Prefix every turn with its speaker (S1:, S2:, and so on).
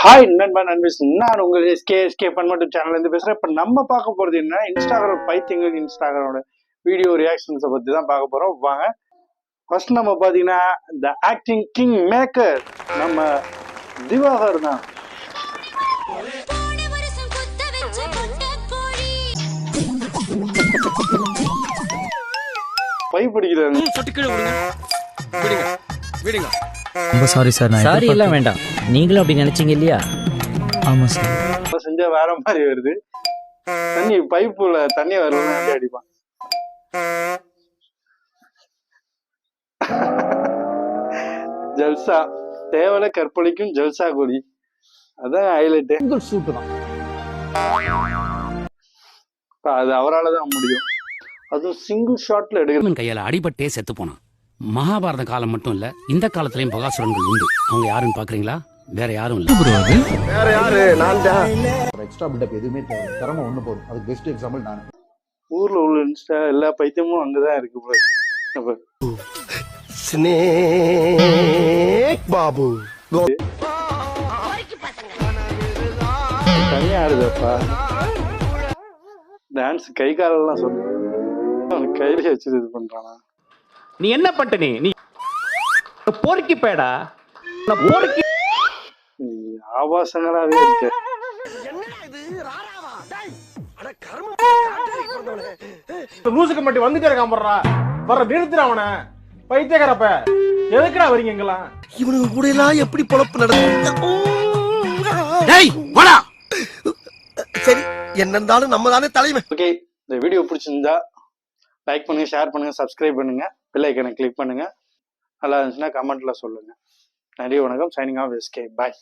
S1: Hi நண்பா நண்பீஸ், நான் உங்கள் எஸ்கே பன்மட்டு சேனல்ல இருந்து பேசுறேன். இப்ப நம்ம பார்க்க போறது என்ன, இன்ஸ்டாகிராம் பைத்தியங்கள் இன்ஸ்டாகிராமோட வீடியோ ரியாக்ஷன்ஸை பத்தி தான் பார்க்க போறோம். வாங்க. ஃபர்ஸ்ட் நம்ம பாத்தீங்கன்னா த ஆக்டிங் கிங் மேக்கர் நம்ம திவாகர் தான். பை பிடிக்கிறாங்க.
S2: ரொம்ப சாரி சார்.
S3: சாரி எல்லாம் வேண்டாம், நீங்களும் அப்படி நினைச்சீங்க இல்லையா?
S2: ஆமா சார்.
S1: செஞ்சா வேற மாதிரி வருது. தண்ணி பைப்புல தண்ணி வருவது அடிப்பான். ஜல்சா தேவலை கற்பழிக்கும் ஜல்சா கொடி, அதான் ஹைலைட்.
S4: சிங்கிள் ஷூட் தான்,
S1: அது அவரால் தான் முடியும். அதுவும் சிங்கிள் ஷாட்ல எடுக்கணும்.
S5: கையால அடிபட்டே செத்து போனான். மகாபாரத காலம் மட்டும் இல்ல, இந்த காலத்திலயும் பகாசுரன்கள் உண்டு. அவங்க யாருன்னு பாக்குறீங்களா? வேற யாரும் இல்ல.
S4: வேற யாரு? நான் தான். எக்ஸ்ட்ரா பில்டப் எதுவுமே தேவை, திறமை ஒண்ணு போதும். அதுக்கு பெஸ்ட் எக்ஸாம்பிள் நான்.
S1: ஊர்ல உள்ள இன்ஸ்டா எல்லா பைத்தியமும் அங்கதான் இருக்கு போல.
S4: ஸ்னேக் பாபு
S1: தனியா ஆடுதப்பா. டான்ஸ் கை காலெல்லாம் சொல்லு, அவனுக்கு கையில வச்சு இது பண்றானா?
S6: நீ என்ன பண்ணிட்ட? நீ போர்க்கி பேடா, போர்க்கி
S1: ஆபாசங்களாவே இருக்கு.
S6: லூசுக்கு மட்டும் வந்துட்டே இருக்கான். போடுறா வர நிறுத்துற அவனை. பைத்தியக்காரப்ப எதுக்குடா வரீங்க எங்கெல்லாம்?
S4: இவனுக்கு கூட எல்லாம் எப்படி பொழப்பு நடக்கும்? சரி, என்ன இருந்தாலும் நம்ம தானே தலைமை.
S1: ஓகே, இந்த வீடியோ பிடிச்சிருந்தா லைக் பண்ணுங்க, ஷேர் பண்ணுங்க, சப்ஸ்கிரைப் பண்ணுங்க, பெல் ஐக்கனை கிளிக் பண்ணுங்க. நல்லா இருந்துச்சுன்னா கமெண்ட்ல சொல்லுங்க. நன்றி, வணக்கம். Signing off SK. பாய்.